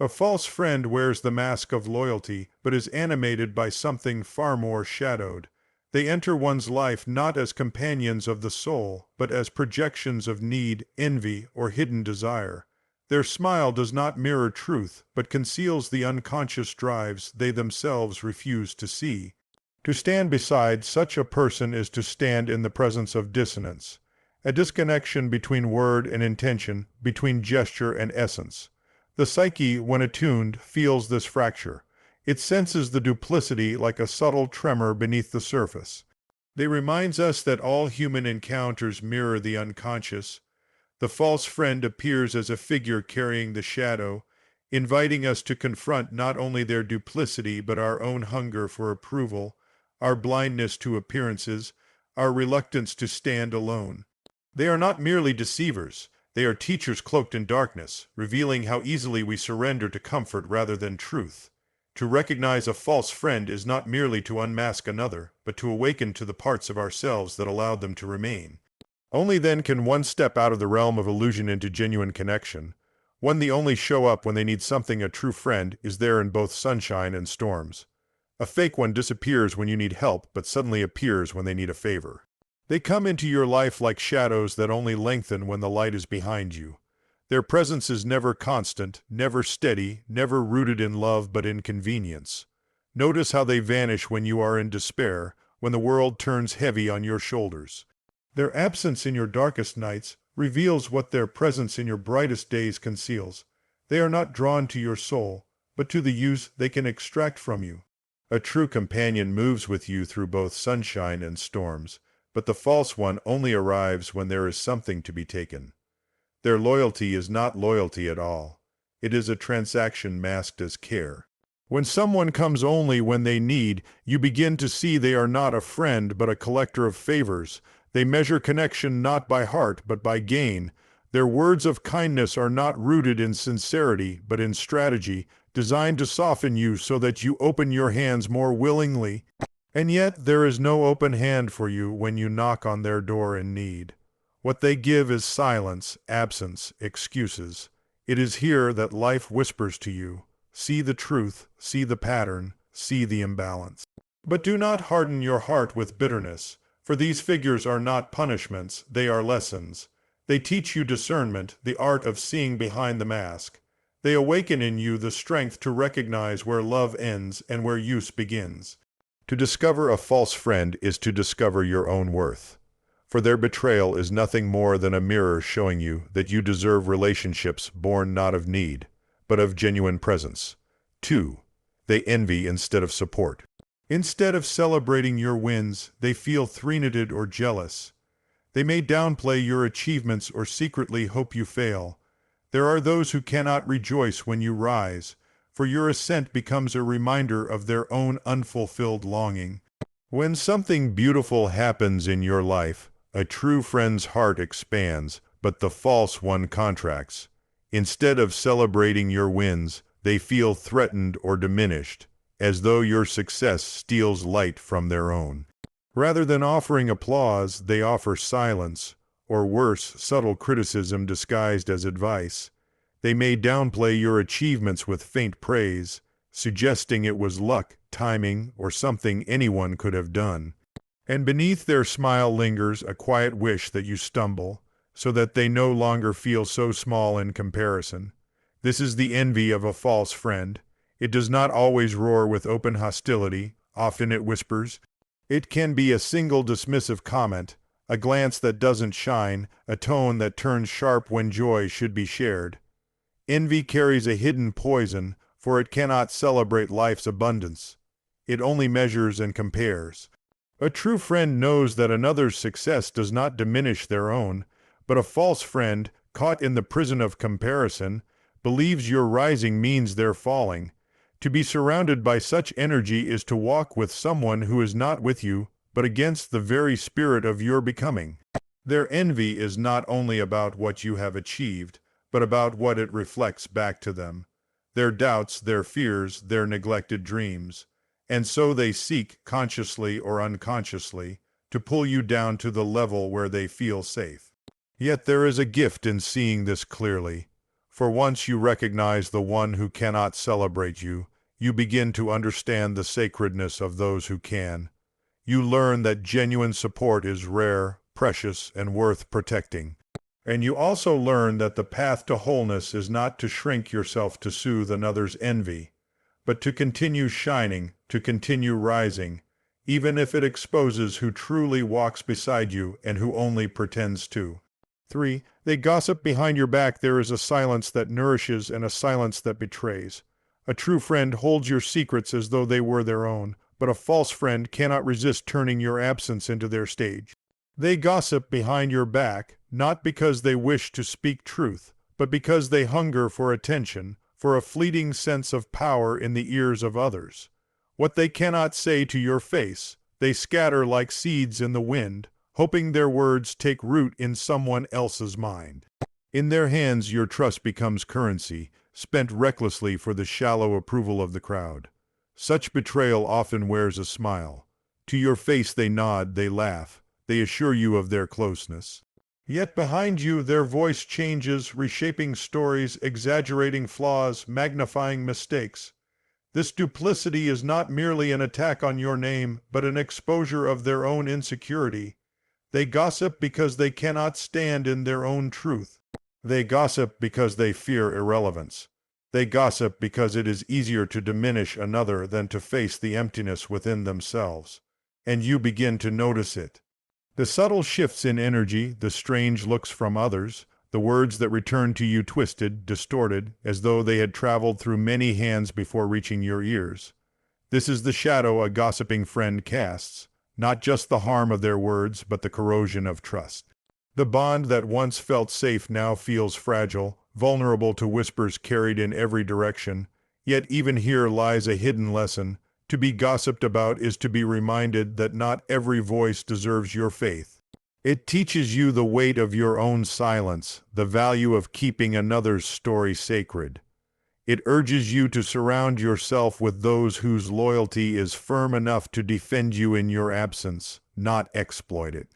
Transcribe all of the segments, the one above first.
A false friend wears the mask of loyalty, but is animated by something far more shadowed. They enter one's life not as companions of the soul, but as projections of need, envy, or hidden desire. Their smile does not mirror truth, but conceals the unconscious drives they themselves refuse to see. To stand beside such a person is to stand in the presence of dissonance, a disconnection between word and intention, between gesture and essence. The psyche, when attuned, feels this fracture. It senses the duplicity like a subtle tremor beneath the surface. They reminds us that all human encounters mirror the unconscious. The false friend appears as a figure carrying the shadow, inviting us to confront not only their duplicity but our own hunger for approval, our blindness to appearances, our reluctance to stand alone. They are not merely deceivers. They are teachers cloaked in darkness, revealing how easily we surrender to comfort rather than truth. To recognize a false friend is not merely to unmask another, but to awaken to the parts of ourselves that allowed them to remain. Only then can one step out of the realm of illusion into genuine connection. One they only show up when they need something. A true friend is there in both sunshine and storms. A fake one disappears when you need help, but suddenly appears when they need a favor. They come into your life like shadows that only lengthen when the light is behind you. Their presence is never constant, never steady, never rooted in love but in convenience. Notice how they vanish when you are in despair, when the world turns heavy on your shoulders. Their absence in your darkest nights reveals what their presence in your brightest days conceals. They are not drawn to your soul, but to the use they can extract from you. A true companion moves with you through both sunshine and storms, but the false one only arrives when there is something to be taken. Their loyalty is not loyalty at all. It is a transaction masked as care. When someone comes only when they need, you begin to see they are not a friend but a collector of favors. They measure connection not by heart but by gain. Their words of kindness are not rooted in sincerity but in strategy, designed to soften you so that you open your hands more willingly. And yet there is no open hand for you when you knock on their door in need. What they give is silence, absence, excuses. It is here that life whispers to you, see the truth, see the pattern, see the imbalance. But do not harden your heart with bitterness, for these figures are not punishments, they are lessons. They teach you discernment, the art of seeing behind the mask. They awaken in you the strength to recognize where love ends and where use begins. To discover a false friend is to discover your own worth. For their betrayal is nothing more than a mirror showing you that you deserve relationships born not of need, but of genuine presence. 2. They envy instead of support. Instead of celebrating your wins, they feel threatened or jealous. They may downplay your achievements or secretly hope you fail. There are those who cannot rejoice when you rise, for your ascent becomes a reminder of their own unfulfilled longing. When something beautiful happens in your life, a true friend's heart expands, but the false one contracts. Instead of celebrating your wins, they feel threatened or diminished, as though your success steals light from their own. Rather than offering applause, they offer silence, or worse, subtle criticism disguised as advice. They may downplay your achievements with faint praise, suggesting it was luck, timing, or something anyone could have done. And beneath their smile lingers a quiet wish that you stumble, so that they no longer feel so small in comparison. This is the envy of a false friend. It does not always roar with open hostility, often it whispers. It can be a single dismissive comment, a glance that doesn't shine, a tone that turns sharp when joy should be shared. Envy carries a hidden poison, for it cannot celebrate life's abundance. It only measures and compares. A true friend knows that another's success does not diminish their own, but a false friend, caught in the prison of comparison, believes your rising means their falling. To be surrounded by such energy is to walk with someone who is not with you, but against the very spirit of your becoming. Their envy is not only about what you have achieved, but about what it reflects back to them. Their doubts, their fears, their neglected dreams. And so they seek, consciously or unconsciously, to pull you down to the level where they feel safe. Yet there is a gift in seeing this clearly. For once you recognize the one who cannot celebrate you, you begin to understand the sacredness of those who can. You learn that genuine support is rare, precious, and worth protecting. And you also learn that the path to wholeness is not to shrink yourself to soothe another's envy, but to continue shining, to continue rising, even if it exposes who truly walks beside you and who only pretends to. 3. They gossip behind your back. There is a silence that nourishes and a silence that betrays. A true friend holds your secrets as though they were their own, but a false friend cannot resist turning your absence into their stage. They gossip behind your back, not because they wish to speak truth, but because they hunger for attention, for a fleeting sense of power in the ears of others. What they cannot say to your face, they scatter like seeds in the wind, hoping their words take root in someone else's mind. In their hands your trust becomes currency, spent recklessly for the shallow approval of the crowd. Such betrayal often wears a smile. To your face they nod, they laugh, they assure you of their closeness. Yet behind you their voice changes, reshaping stories, exaggerating flaws, magnifying mistakes. This duplicity is not merely an attack on your name, but an exposure of their own insecurity. They gossip because they cannot stand in their own truth. They gossip because they fear irrelevance. They gossip because it is easier to diminish another than to face the emptiness within themselves. And you begin to notice it. The subtle shifts in energy, the strange looks from others, the words that return to you twisted, distorted, as though they had traveled through many hands before reaching your ears. This is the shadow a gossiping friend casts, not just the harm of their words, but the corrosion of trust. The bond that once felt safe now feels fragile, vulnerable to whispers carried in every direction. Yet even here lies a hidden lesson. To be gossiped about is to be reminded that not every voice deserves your faith. It teaches you the weight of your own silence, the value of keeping another's story sacred. It urges you to surround yourself with those whose loyalty is firm enough to defend you in your absence, not exploit it.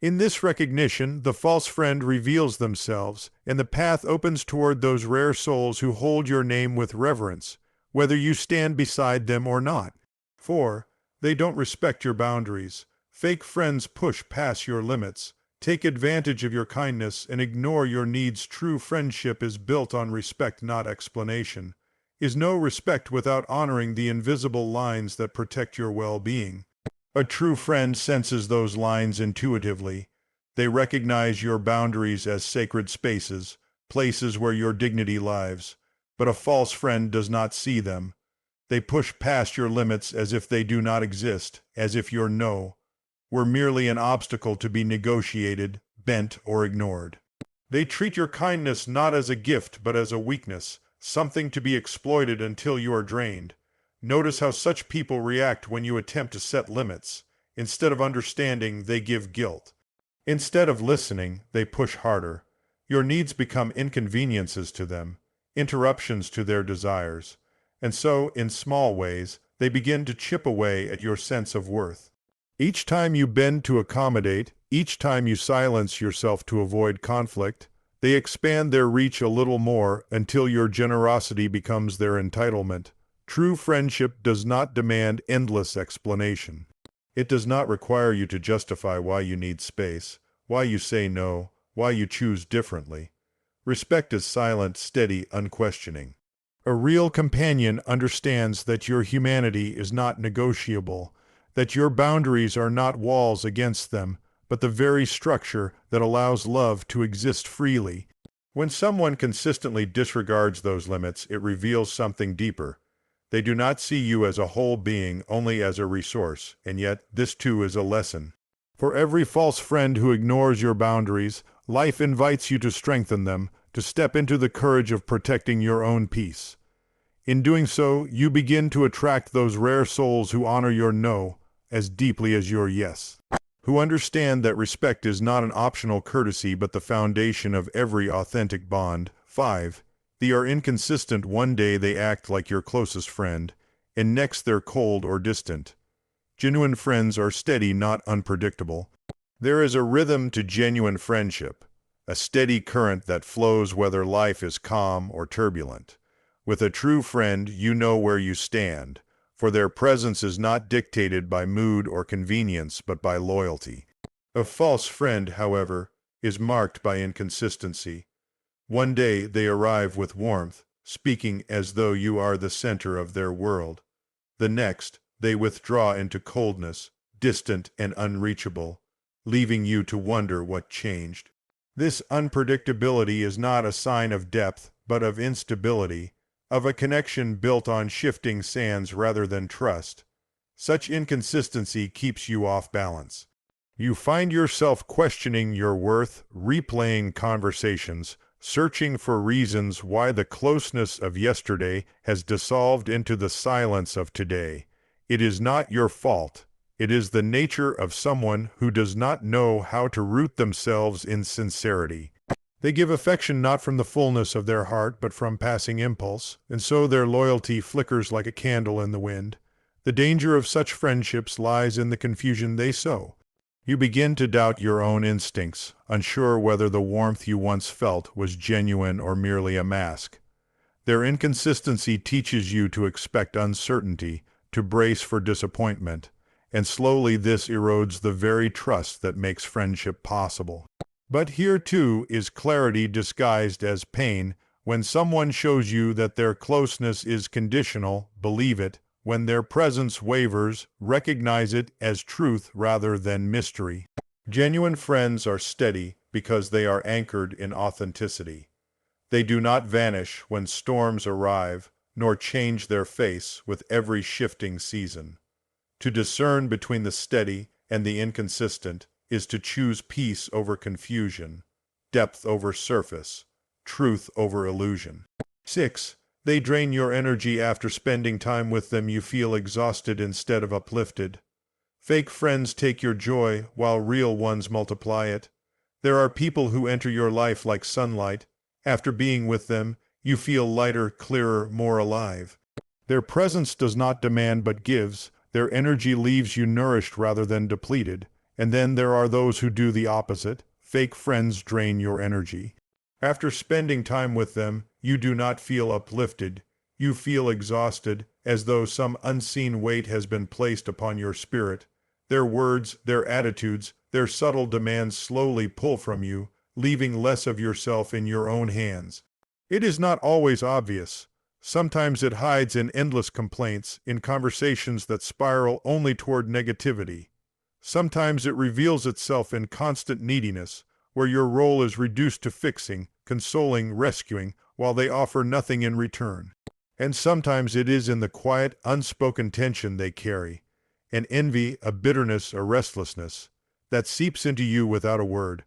In this recognition, the false friend reveals themselves, and the path opens toward those rare souls who hold your name with reverence, whether you stand beside them or not. 4. They don't respect your boundaries. Fake friends push past your limits, take advantage of your kindness, and ignore your needs. True friendship is built on respect, not explanation. Is no respect without honoring the invisible lines that protect your well-being. A true friend senses those lines intuitively. They recognize your boundaries as sacred spaces, places where your dignity lives. But a false friend does not see them. They push past your limits as if they do not exist, as if your no were merely an obstacle to be negotiated, bent, or ignored. They treat your kindness not as a gift but as a weakness, something to be exploited until you are drained. Notice how such people react when you attempt to set limits. Instead of understanding, they give guilt. Instead of listening, they push harder. Your needs become inconveniences to them, interruptions to their desires. And so, in small ways, they begin to chip away at your sense of worth. Each time you bend to accommodate, each time you silence yourself to avoid conflict, they expand their reach a little more until your generosity becomes their entitlement. True friendship does not demand endless explanation. It does not require you to justify why you need space, why you say no, why you choose differently. Respect is silent, steady, unquestioning. A real companion understands that your humanity is not negotiable, that your boundaries are not walls against them, but the very structure that allows love to exist freely. When someone consistently disregards those limits, it reveals something deeper. They do not see you as a whole being, only as a resource, and yet this too is a lesson. For every false friend who ignores your boundaries, life invites you to strengthen them, to step into the courage of protecting your own peace. In doing so, you begin to attract those rare souls who honor your no as deeply as your yes, who understand that respect is not an optional courtesy but the foundation of every authentic bond. 5. They are inconsistent. One day they act like your closest friend, and next they're cold or distant. Genuine friends are steady, not unpredictable. There is a rhythm to genuine friendship. a steady current that flows whether life is calm or turbulent. With a true friend, you know where you stand, for their presence is not dictated by mood or convenience, but by loyalty. A false friend, however, is marked by inconsistency. One day they arrive with warmth, speaking as though you are the center of their world. The next, they withdraw into coldness, distant and unreachable, leaving you to wonder what changed. This unpredictability is not a sign of depth, but of instability, of a connection built on shifting sands rather than trust. Such inconsistency keeps you off balance. You find yourself questioning your worth, replaying conversations, searching for reasons why the closeness of yesterday has dissolved into the silence of today. It is not your fault. It is the nature of someone who does not know how to root themselves in sincerity. They give affection not from the fullness of their heart, but from passing impulse, and so their loyalty flickers like a candle in the wind. The danger of such friendships lies in the confusion they sow. You begin to doubt your own instincts, unsure whether the warmth you once felt was genuine or merely a mask. Their inconsistency teaches you to expect uncertainty, to brace for disappointment, and slowly this erodes the very trust that makes friendship possible. But here too is clarity disguised as pain. When someone shows you that their closeness is conditional, believe it. When their presence wavers, recognize it as truth rather than mystery. Genuine friends are steady because they are anchored in authenticity. They do not vanish when storms arrive, nor change their face with every shifting season. To discern between the steady and the inconsistent is to choose peace over confusion, depth over surface, truth over illusion. 6. They drain your energy. After spending time with them, you feel exhausted instead of uplifted. Fake friends take your joy, while real ones multiply it. There are people who enter your life like sunlight. After being with them, you feel lighter, clearer, more alive. Their presence does not demand but gives. Their energy leaves you nourished rather than depleted. And then there are those who do the opposite. Fake friends drain your energy. After spending time with them, you do not feel uplifted. You feel exhausted, as though some unseen weight has been placed upon your spirit. Their words, their attitudes, their subtle demands slowly pull from you, leaving less of yourself in your own hands. It is not always obvious. Sometimes it hides in endless complaints, in conversations that spiral only toward negativity. Sometimes it reveals itself in constant neediness, where your role is reduced to fixing, consoling, rescuing, while they offer nothing in return. And sometimes it is in the quiet, unspoken tension they carry, an envy, a bitterness, a restlessness, that seeps into you without a word.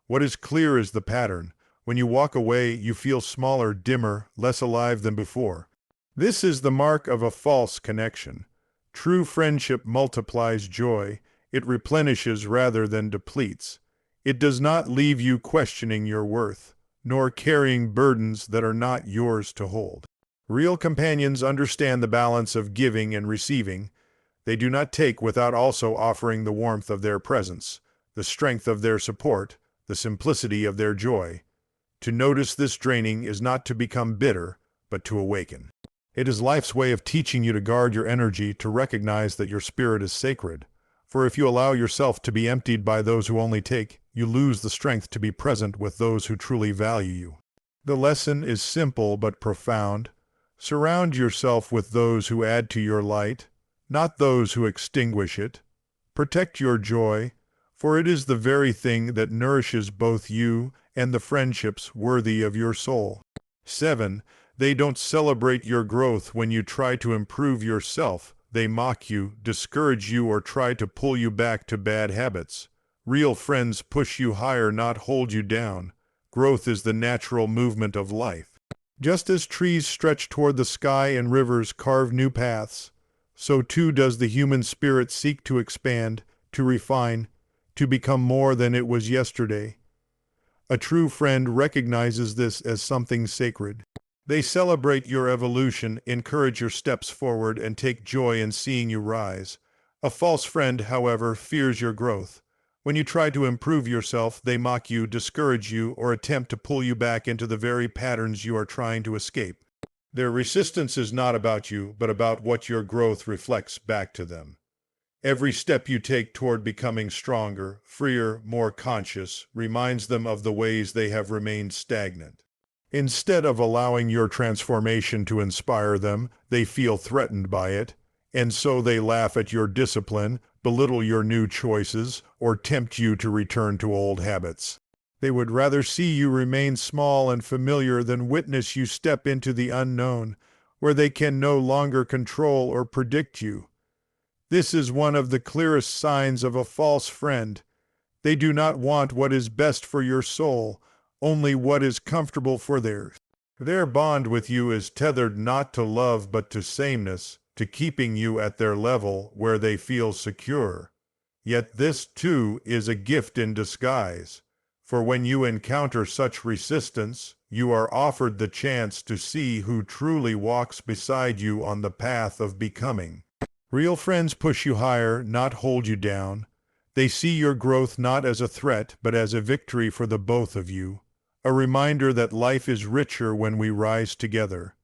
What is clear is the pattern. When you walk away, you feel smaller, dimmer, less alive than before. This is the mark of a false connection. True friendship multiplies joy. It replenishes rather than depletes. It does not leave you questioning your worth, nor carrying burdens that are not yours to hold. Real companions understand the balance of giving and receiving. They do not take without also offering the warmth of their presence, the strength of their support, the simplicity of their joy. To notice this draining is not to become bitter, but to awaken. It is life's way of teaching you to guard your energy, to recognize that your spirit is sacred. For if you allow yourself to be emptied by those who only take, you lose the strength to be present with those who truly value you. The lesson is simple but profound. Surround yourself with those who add to your light, not those who extinguish it. Protect your joy, for it is the very thing that nourishes both you and the friendships worthy of your soul. 7. They don't celebrate your growth when you try to improve yourself. They mock you, discourage you, or try to pull you back to bad habits. Real friends push you higher, not hold you down. Growth is the natural movement of life. Just as trees stretch toward the sky and rivers carve new paths, so too does the human spirit seek to expand, to refine, to become more than it was yesterday. A true friend recognizes this as something sacred. They celebrate your evolution, encourage your steps forward, and take joy in seeing you rise. A false friend, however, fears your growth. When you try to improve yourself, they mock you, discourage you, or attempt to pull you back into the very patterns you are trying to escape. Their resistance is not about you, but about what your growth reflects back to them. Every step you take toward becoming stronger, freer, more conscious, reminds them of the ways they have remained stagnant. Instead of allowing your transformation to inspire them, they feel threatened by it, and so they laugh at your discipline, belittle your new choices, or tempt you to return to old habits. They would rather see you remain small and familiar than witness you step into the unknown, where they can no longer control or predict you. This is one of the clearest signs of a false friend. They do not want what is best for your soul, only what is comfortable for theirs. Their bond with you is tethered not to love but to sameness, to keeping you at their level where they feel secure. Yet this, too, is a gift in disguise, for when you encounter such resistance, you are offered the chance to see who truly walks beside you on the path of becoming. Real friends push you higher, not hold you down. They see your growth not as a threat, but as a victory for the both of you, a reminder that life is richer when we rise together.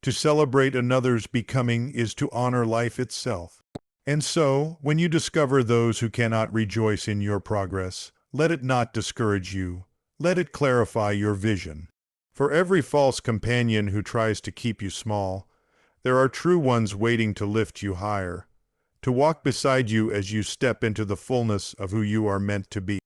To celebrate another's becoming is to honor life itself. And so, when you discover those who cannot rejoice in your progress, let it not discourage you. Let it clarify your vision. For every false companion who tries to keep you small, there are true ones waiting to lift you higher, to walk beside you as you step into the fullness of who you are meant to be.